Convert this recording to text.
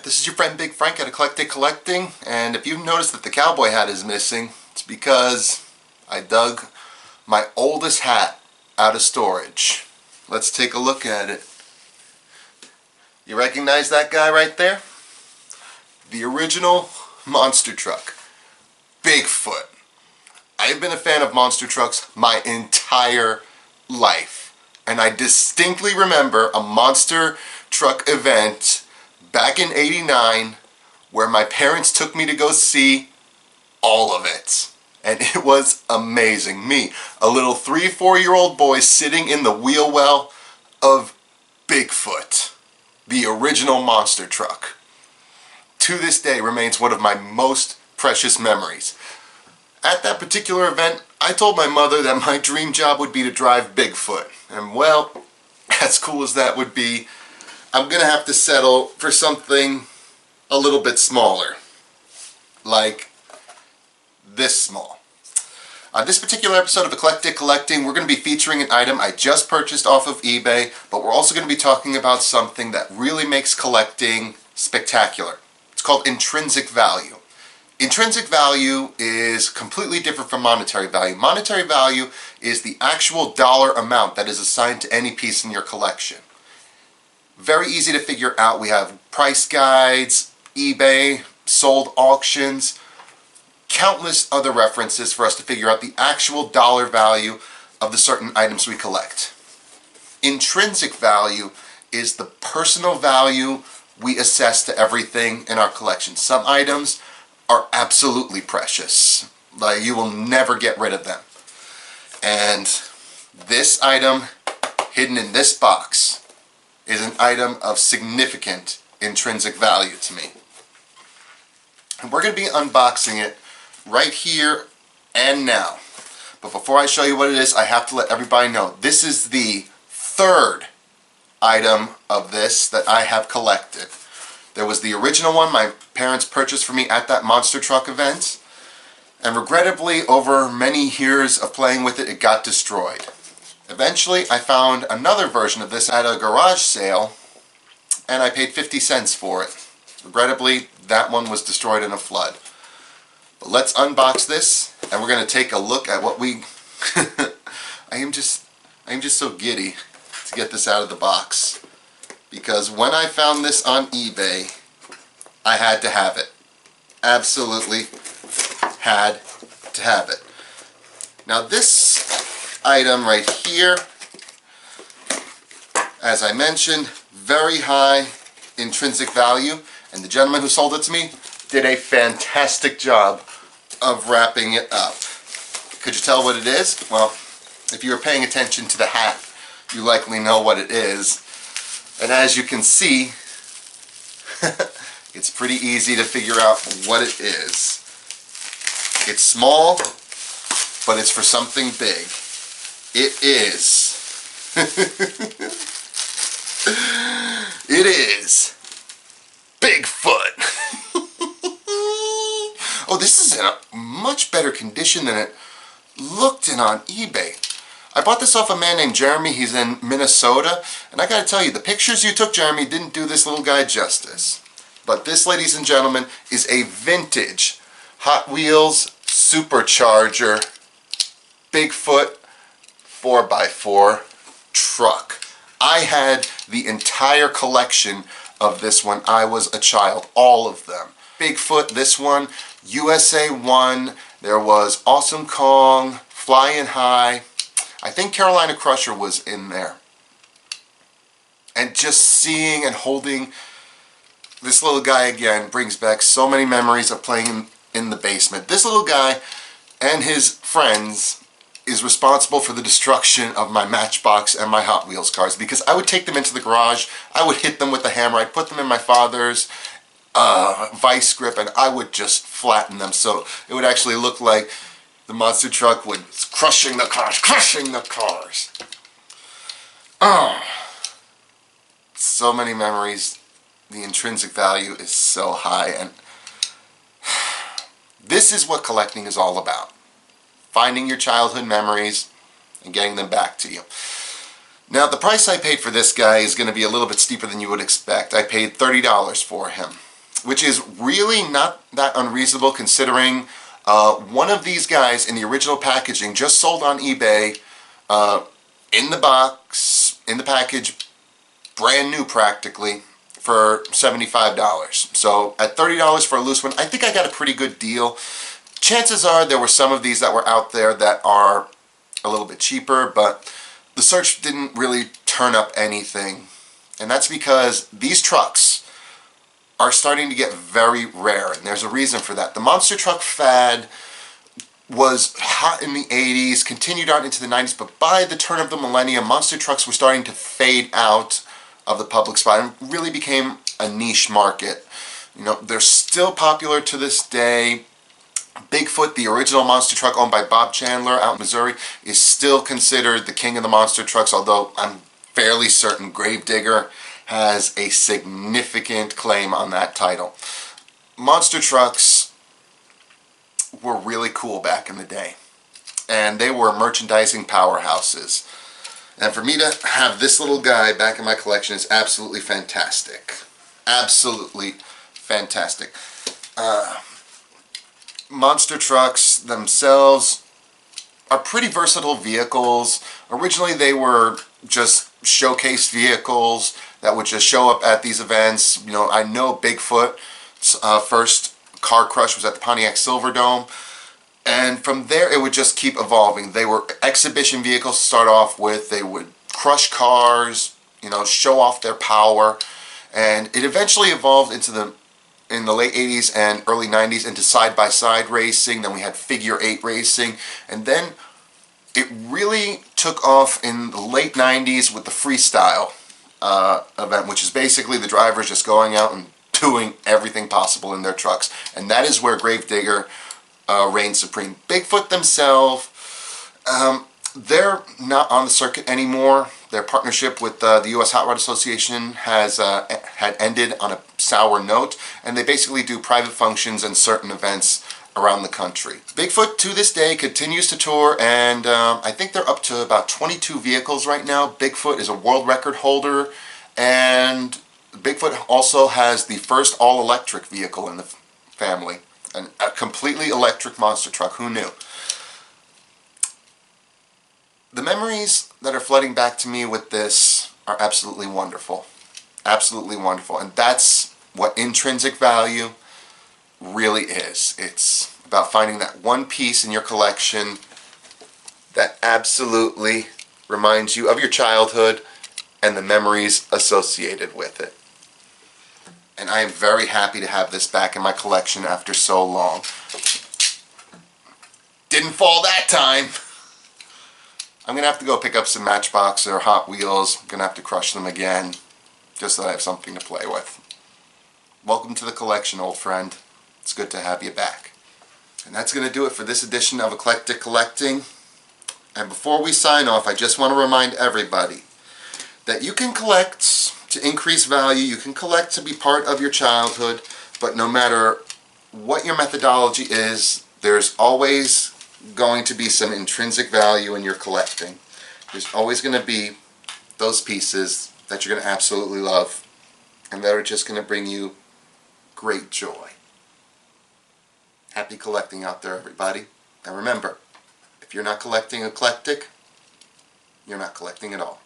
This is your friend Big Frank at Eclectic Collecting, and if you've noticed that the cowboy hat is missing, it's because I dug my oldest hat out of storage. Let's take a look at it. You recognize that guy right there? The original monster truck, Bigfoot. I've been a fan of monster trucks my entire life, and I distinctly remember a monster truck event back in '89 where my parents took me to go see all of it, and it was amazing. Me, a little 3-4-year-old boy sitting in the wheel well of Bigfoot, the original monster truck, to this day remains one of my most precious memories. At that particular event, I told my mother that my dream job would be to drive Bigfoot, and well, as cool as that would be, I'm gonna have to settle for something a little bit smaller, like this small. On this particular episode of Eclectic Collecting, we're going to be featuring an item I just purchased off of eBay, but we're also going to be talking about something that really makes collecting spectacular. It's called intrinsic value. Intrinsic value is completely different from monetary value. Monetary value is the actual dollar amount that is assigned to any piece in your collection. Very easy to figure out. We have price guides, eBay, sold auctions, countless other references for us to figure out the actual dollar value of the certain items we collect. Intrinsic value is the personal value we assess to everything in our collection. Some items are absolutely precious. Like, you will never get rid of them. And this item, hidden in this box, is an item of significant intrinsic value to me. And we're going to be unboxing it right here and now. But before I show you what it is, I have to let everybody know this is the third item of this that I have collected. There was the original one my parents purchased for me at that monster truck event, and regrettably, over many years of playing with it, it got destroyed. Eventually, I found another version of this at a garage sale, and I paid 50 cents for it. Regrettably, that one was destroyed in a flood. But let's unbox this, and we're going to take a look at what we... I am just so giddy to get this out of the box, because when I found this on eBay, I had to have it. Absolutely had to have it. Now this item right here, as I mentioned, very high intrinsic value, and the gentleman who sold it to me did a fantastic job of wrapping it up. Could you tell what it is? Well, if you were paying attention to the hat, you likely know what it is. And as you can see, it's pretty easy to figure out what it is. It's small, but it's for something big. It is. It is Bigfoot. Oh, this is in a much better condition than it looked in on eBay. I bought this off a man named Jeremy. He's in Minnesota. And I gotta tell you, the pictures you took, Jeremy, didn't do this little guy justice. But this, ladies and gentlemen, is a vintage Hot Wheels Supercharger Bigfoot 4x4 truck. I had the entire collection of this when I was a child. All of them. Bigfoot, this one, USA 1, there was Awesome Kong, Flying High, I think Carolina Crusher was in there. And just seeing and holding this little guy again brings back so many memories of playing in the basement. This little guy and his friends is responsible for the destruction of my Matchbox and my Hot Wheels cars, because I would take them into the garage, I would hit them with a hammer, I'd put them in my father's vice grip, and I would just flatten them so it would actually look like the monster truck was crushing the cars. Oh, so many memories. The intrinsic value is so high, and this is what collecting is all about. Finding your childhood memories and getting them back to you. Now, the price I paid for this guy is going to be a little bit steeper than you would expect. I paid $30 for him. which is really not that unreasonable considering one of these guys in the original packaging just sold on eBay in the box, in the package, brand new practically, for $75. So at $30 for a loose one, I think I got a pretty good deal. Chances are there were some of these that were out there that are a little bit cheaper, but the search didn't really turn up anything. And that's because these trucks are starting to get very rare, and there's a reason for that. The monster truck fad was hot in the 80s, continued on into the 90s, but by the turn of the millennium, monster trucks were starting to fade out of the public spot and really became a niche market. You know, they're still popular to this day. Bigfoot, the original monster truck owned by Bob Chandler out in Missouri, is still considered the king of the monster trucks, although I'm fairly certain Gravedigger has a significant claim on that title. Monster trucks were really cool back in the day, and they were merchandising powerhouses. And for me to have this little guy back in my collection is absolutely fantastic. Absolutely fantastic. Monster trucks themselves are pretty versatile vehicles. Originally they were just showcase vehicles that would just show up at these events. You know, I know Bigfoot's first car crush was at the Pontiac Silverdome, and from there it would just keep evolving. They were exhibition vehicles to start off with. They would crush cars, you know, show off their power, and it eventually evolved into in the late 80s and early 90s into side-by-side racing. Then we had figure 8 racing, and then it really took off in the late 90s with the freestyle event, which is basically the drivers just going out and doing everything possible in their trucks. And that is where Gravedigger reigns supreme. Bigfoot themselves, they're not on the circuit anymore. Their partnership with the U.S. Hot Rod Association had ended on a sour note, and they basically do private functions and certain events around the country. Bigfoot to this day continues to tour, and I think they're up to about 22 vehicles right now. Bigfoot is a world record holder, and Bigfoot also has the first all-electric vehicle in the family, a completely electric monster truck. Who knew? The memories that are flooding back to me with this are absolutely wonderful. Absolutely wonderful. And that's what intrinsic value really is. It's about finding that one piece in your collection that absolutely reminds you of your childhood and the memories associated with it. And I am very happy to have this back in my collection after so long. Didn't fall that time. I'm going to have to go pick up some Matchbox or Hot Wheels. I'm going to have to crush them again, just so I have something to play with. Welcome to the collection, old friend. It's good to have you back. And that's going to do it for this edition of Eclectic Collecting. And before we sign off, I just want to remind everybody that you can collect to increase value, you can collect to be part of your childhood, but no matter what your methodology is, there's always going to be some intrinsic value in your collecting. There's always going to be those pieces that you're going to absolutely love and that are just going to bring you great joy. Happy collecting out there, everybody. And remember, if you're not collecting eclectic, you're not collecting at all.